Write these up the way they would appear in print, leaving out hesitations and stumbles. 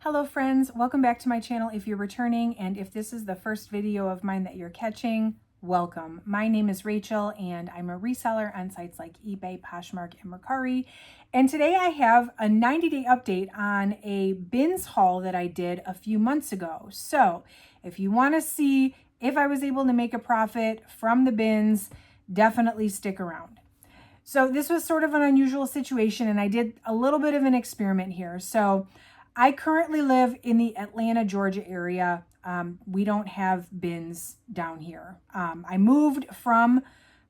Hello friends, welcome back to my channel if you're returning, and if this is the first video of mine that you're catching, welcome. My name is Rachel and I'm a reseller on sites like eBay, Poshmark, and Mercari. And today I have a 90-day update on a bins haul that I did a few months ago. So if you want to see if I was able to make a profit from the bins, definitely stick around. So this was sort of an unusual situation and I did a little bit of an experiment here. So I currently live in the Atlanta, Georgia area. We don't have bins down here. I moved from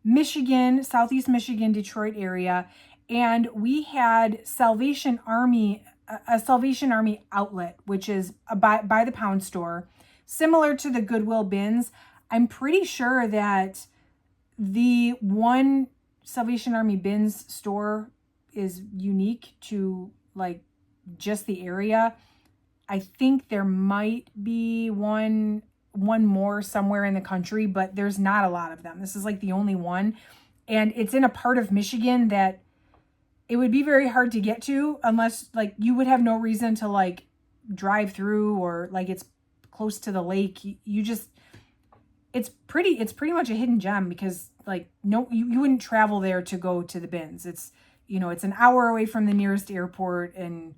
Michigan, Southeast Michigan, Detroit area, and we had Salvation Army, a Salvation Army outlet, which is by the pound store, similar to the Goodwill bins. I'm pretty sure that the one Salvation Army bins store is unique to like just the area. I think there might be one more somewhere in the country, but there's not a lot of them. This is like the only one. And it's in a part of Michigan that it would be very hard to get to unless like you would have no reason to like drive through, or like it's close to the lake. You just, it's pretty much a hidden gem because like no, you wouldn't travel there to go to the bins. It's, you know, it's an hour away from the nearest airport. And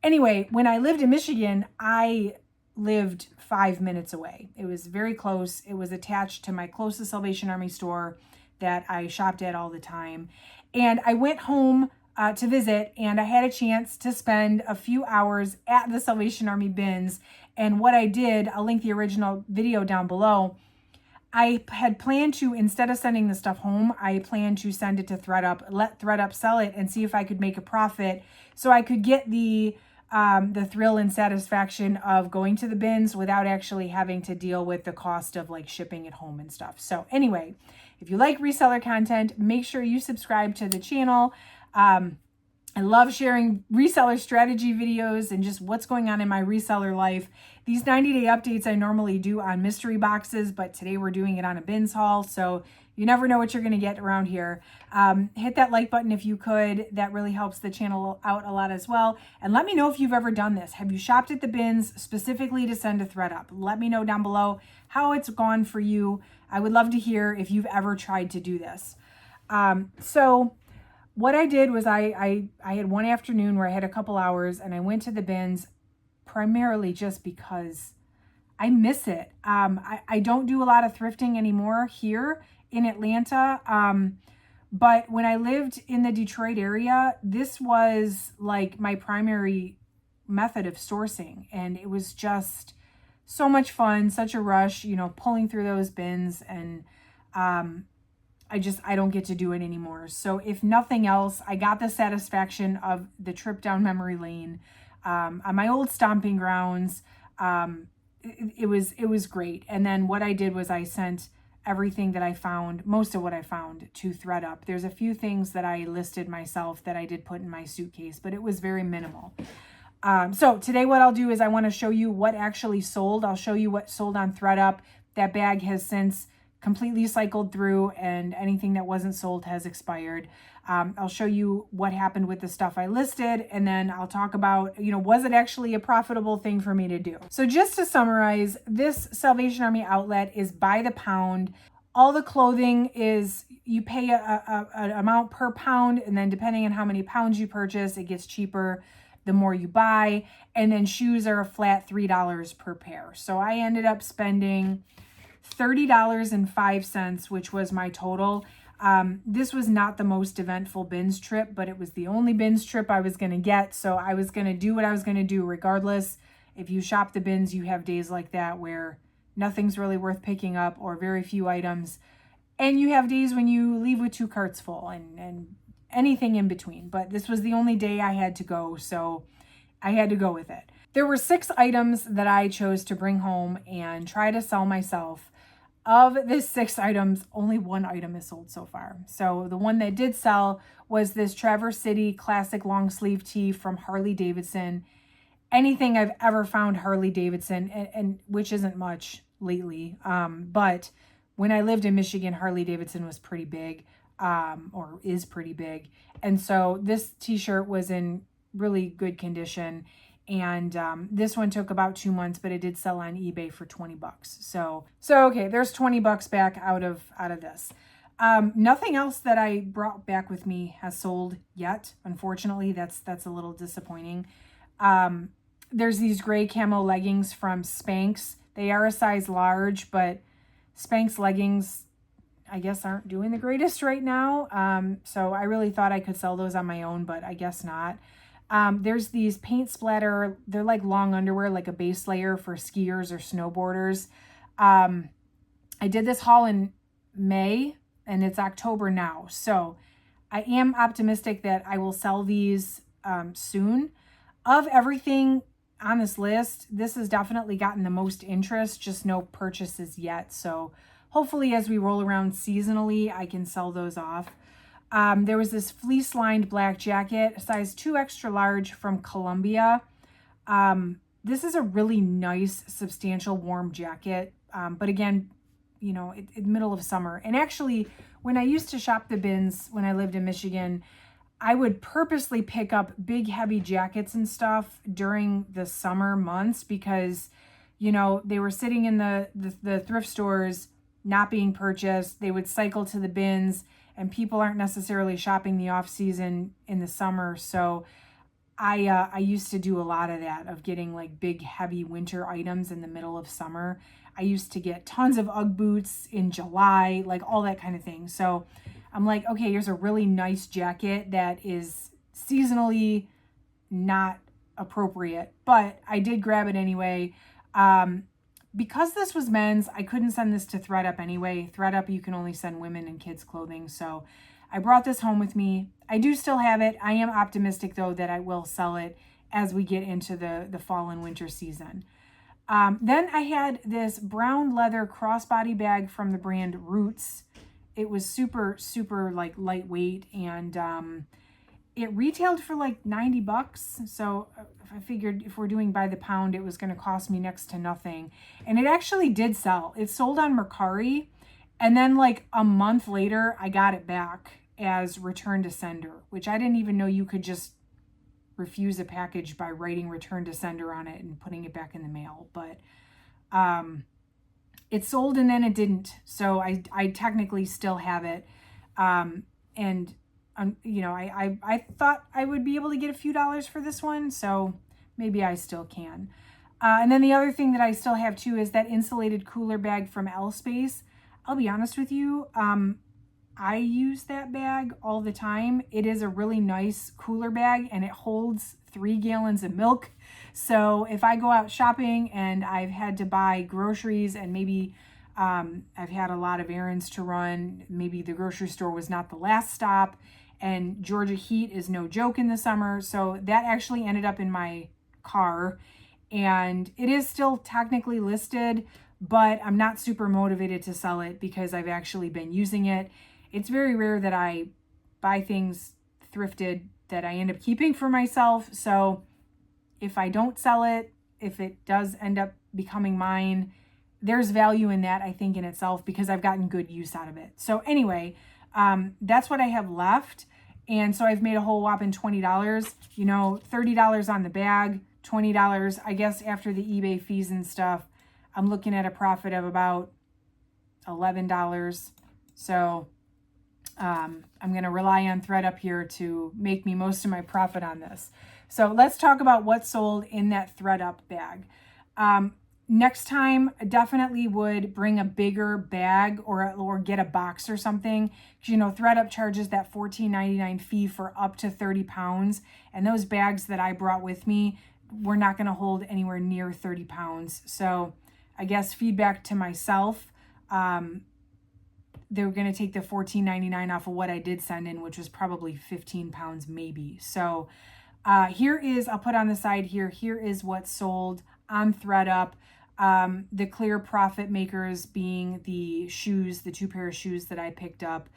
anyway, when I lived in Michigan, I lived 5 minutes away. It was very close. It was attached to my closest Salvation Army store that I shopped at all the time. And I went home to visit, and I had a chance to spend a few hours at the Salvation Army bins. And what I did, I'll link the original video down below. I had planned to, instead of sending the stuff home, I planned to send it to ThredUp, let ThredUp sell it and see if I could make a profit so I could get the thrill and satisfaction of going to the bins without actually having to deal with the cost of like shipping it home and stuff. So anyway, if you like reseller content, make sure you subscribe to the channel. I love sharing reseller strategy videos and just what's going on in my reseller life. These 90-day updates I normally do on mystery boxes, but today we're doing it on a bins haul. So you never know what you're going to get around here. Hit that like button if you could. That really helps the channel out a lot as well. And let me know if you've ever done this. Have you shopped at the bins specifically to send to ThredUp? Let me know down below how it's gone for you. I would love to hear if you've ever tried to do this. So what I did was I had one afternoon where I had a couple hours and I went to the bins primarily just because I miss it. I don't do a lot of thrifting anymore here in Atlanta. But when I lived in the Detroit area, this was like my primary method of sourcing. And it was just so much fun, such a rush, you know, pulling through those bins. And I don't get to do it anymore. So if nothing else, I got the satisfaction of the trip down memory lane on my old stomping grounds. It was great. And then what I did was I sent everything that I found, most of what I found, to ThredUp. There's a few things that I listed myself that I did put in my suitcase, but it was very minimal. So today what I'll do is I want to show you what actually sold. I'll show you what sold on ThredUp. That bag has since completely cycled through and anything that wasn't sold has expired. I'll show you what happened with the stuff I listed, and then I'll talk about, you know, was it actually a profitable thing for me to do? So just to summarize, this Salvation Army outlet is by the pound. All the clothing is, you pay an amount per pound, and then depending on how many pounds you purchase, it gets cheaper the more you buy. And then shoes are a flat $3 per pair. So I ended up spending $30.05, which was my total. This was not the most eventful bins trip, but it was the only bins trip I was going to get. So I was going to do what I was going to do regardless. If you shop the bins, you have days like that where nothing's really worth picking up or very few items. And you have days when you leave with 2 carts full and anything in between. But this was the only day I had to go, so I had to go with it. There were 6 items that I chose to bring home and try to sell myself. Of the 6 items, only 1 item is sold so far. So the one that did sell was this Traverse City classic long sleeve tee from Harley Davidson. Anything I've ever found Harley Davidson, and which isn't much lately, but when I lived in Michigan, Harley Davidson was pretty big, or is pretty big. And so this t-shirt was in really good condition. And this one took about 2 months, but it did sell on eBay for 20 bucks. So okay, there's 20 bucks back out of this. Nothing else that I brought back with me has sold yet. Unfortunately, that's a little disappointing. There's these gray camo leggings from Spanx. They are a size large, but Spanx leggings, I guess, aren't doing the greatest right now. So I really thought I could sell those on my own, but I guess not. There's these paint splatter. They're like long underwear, like a base layer for skiers or snowboarders. I did this haul in May and it's October now. So I am optimistic that I will sell these soon. Of everything on this list, this has definitely gotten the most interest, just no purchases yet. So hopefully as we roll around seasonally, I can sell those off. There was this fleece lined black jacket, size 2 extra large from Columbia. This is a really nice, substantial, warm jacket. But again, you know, it's middle of summer. And actually, when I used to shop the bins when I lived in Michigan, I would purposely pick up big, heavy jackets and stuff during the summer months because, you know, they were sitting in the thrift stores, not being purchased. They would cycle to the bins, and people aren't necessarily shopping the off season in the summer. So I used to do a lot of that, of getting like big, heavy winter items in the middle of summer. I used to get tons of UGG boots in July, like all that kind of thing. So I'm like, okay, here's a really nice jacket that is seasonally not appropriate, but I did grab it anyway. Because this was men's, I couldn't send this to ThredUp anyway. ThredUp, you can only send women and kids clothing. So I brought this home with me. I do still have it. I am optimistic, though, that I will sell it as we get into the fall and winter season. Then I had this brown leather crossbody bag from the brand Roots. It was super, super like lightweight, and it retailed for like 90 bucks. So I figured if we're doing by the pound, it was going to cost me next to nothing. And it actually did sell. It sold on Mercari. And then like a month later, I got it back as return to sender, which I didn't even know you could just refuse a package by writing return to sender on it and putting it back in the mail. But it sold and then it didn't. So I technically still have it. And you know, I thought I would be able to get a few dollars for this one, so maybe I still can. And then the other thing that I still have too is that insulated cooler bag from L-Space. I'll be honest with you, I use that bag all the time. It is a really nice cooler bag and it holds 3 gallons of milk. So if I go out shopping and I've had to buy groceries and maybe I've had a lot of errands to run, maybe the grocery store was not the last stop, and Georgia heat is no joke in the summer. So that actually ended up in my car, and it is still technically listed, but I'm not super motivated to sell it because I've actually been using it. It's very rare that I buy things thrifted that I end up keeping for myself. So if I don't sell it, if it does end up becoming mine, there's value in that, I think, in itself, because I've gotten good use out of it. So anyway, that's what I have left. And so I've made a whole whopping $20, you know, $30 on the bag, $20, I guess after the eBay fees and stuff, I'm looking at a profit of about $11. So I'm going to rely on ThredUp here to make me most of my profit on this. So let's talk about what sold in that ThredUp bag. Next time, I definitely would bring a bigger bag or get a box or something. Because, you know, ThredUp charges that $14.99 fee for up to 30 pounds. And those bags that I brought with me were not going to hold anywhere near 30 pounds. So I guess feedback to myself, they were going to take the $14.99 off of what I did send in, which was probably 15 pounds maybe. So here is, I'll put on the side here, here is what sold on ThredUp. The clear profit makers being the shoes, the 2 pair of shoes that I picked up.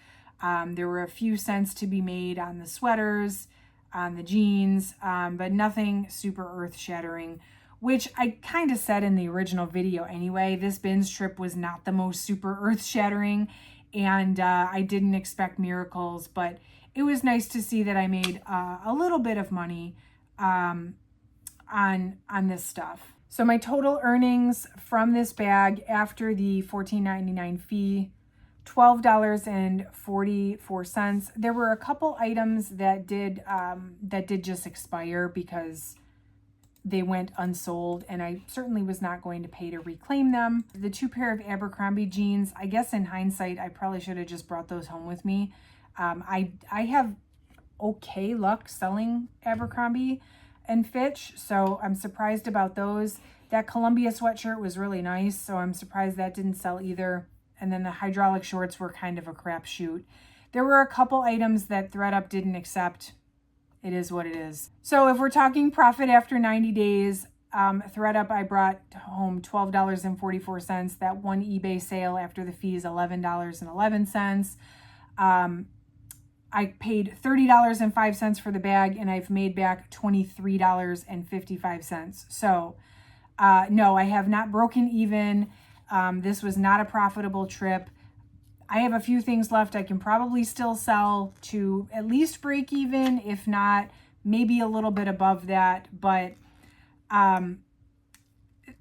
There were a few cents to be made on the sweaters, on the jeans, but nothing super earth-shattering, which I kind of said in the original video anyway. This bins trip was not the most super earth-shattering, and I didn't expect miracles, but it was nice to see that I made a little bit of money. on this stuff. So my total earnings from this bag after the $14.99 fee, $12.44. There were a couple items that did just expire because they went unsold, and I certainly was not going to pay to reclaim them. The 2 pair of Abercrombie jeans, I guess in hindsight, I probably should have just brought those home with me. I have okay luck selling Abercrombie and Fitch, so I'm surprised about those. That Columbia sweatshirt was really nice, so I'm surprised that didn't sell either. And then the hydraulic shorts were kind of a crapshoot. There were a couple items that ThredUp didn't accept. It is what it is. So if we're talking profit after 90 days, ThredUp, I brought home $12.44. That one eBay sale after the fee is $11.11. I paid $30.05 for the bag, and I've made back $23.55. So no, I have not broken even. This was not a profitable trip. I have a few things left I can probably still sell to at least break even, if not maybe a little bit above that. But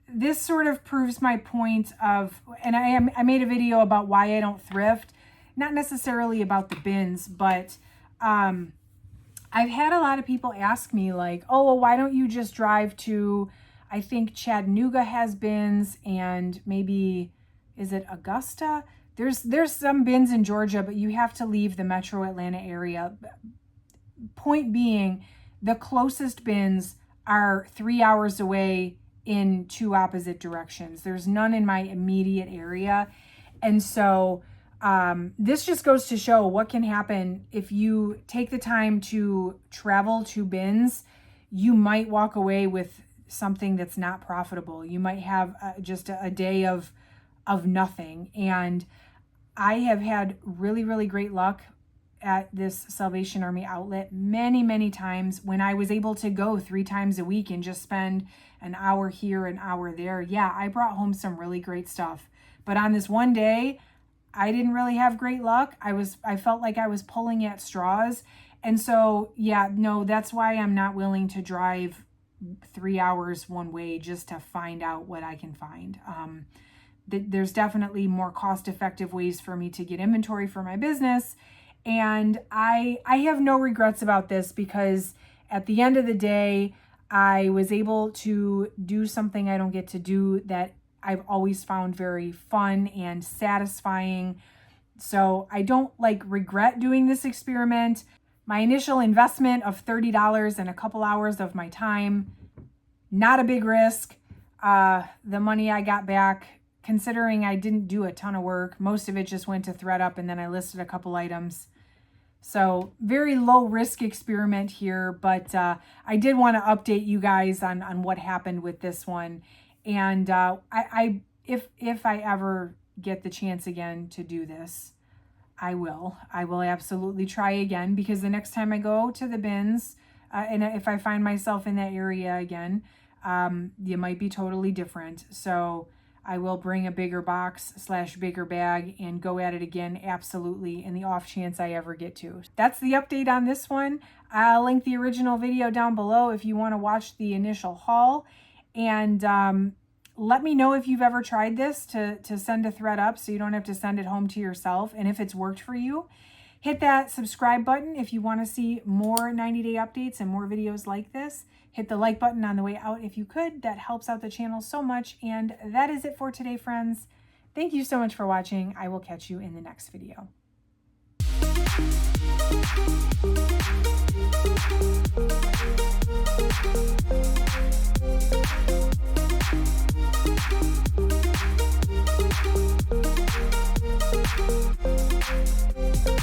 this sort of proves my point of, and I made a video about why I don't thrift. Not necessarily about the bins, but I've had a lot of people ask me like, oh, well, why don't you just drive to, I think Chattanooga has bins, and maybe, is it Augusta? There's some bins in Georgia, but you have to leave the metro Atlanta area. Point being, the closest bins are 3 hours away in 2 opposite directions. There's none in my immediate area. And so this just goes to show what can happen if you take the time to travel to bins. You might walk away with something that's not profitable. You might have just a day of nothing. And I have had really, really great luck at this Salvation Army outlet many, many times when I was able to go 3 times a week and just spend an hour here, an hour there. Yeah, I brought home some really great stuff. But on this one day, I didn't really have great luck. I felt like I was pulling at straws. And so, yeah, no, that's why I'm not willing to drive 3 hours one way just to find out what I can find. There's definitely more cost-effective ways for me to get inventory for my business. And I have no regrets about this, because at the end of the day, I was able to do something I don't get to do that I've always found very fun and satisfying. So I don't regret doing this experiment. My initial investment of $30 and a couple hours of my time, not a big risk. The money I got back, considering I didn't do a ton of work, most of it just went to ThredUp, and then I listed a couple items. So very low risk experiment here, but I did want to update you guys on what happened with this one. And if I ever get the chance again to do this, I will absolutely try again, because the next time I go to the bins, and if I find myself in that area again, it might be totally different. So I will bring a bigger box / bigger bag and go at it again, absolutely, in the off chance I ever get to. That's the update on this one. I'll link the original video down below if you want to watch the initial haul. And let me know if you've ever tried this to send a ThredUp, so you don't have to send it home to yourself, and if it's worked for you. Hit that subscribe button if you want to see more 90-day updates and more videos like this. Hit the like button on the way out if you could. That helps out the channel so much. And that is it for today, friends. Thank you so much for watching. I will catch you in the next video.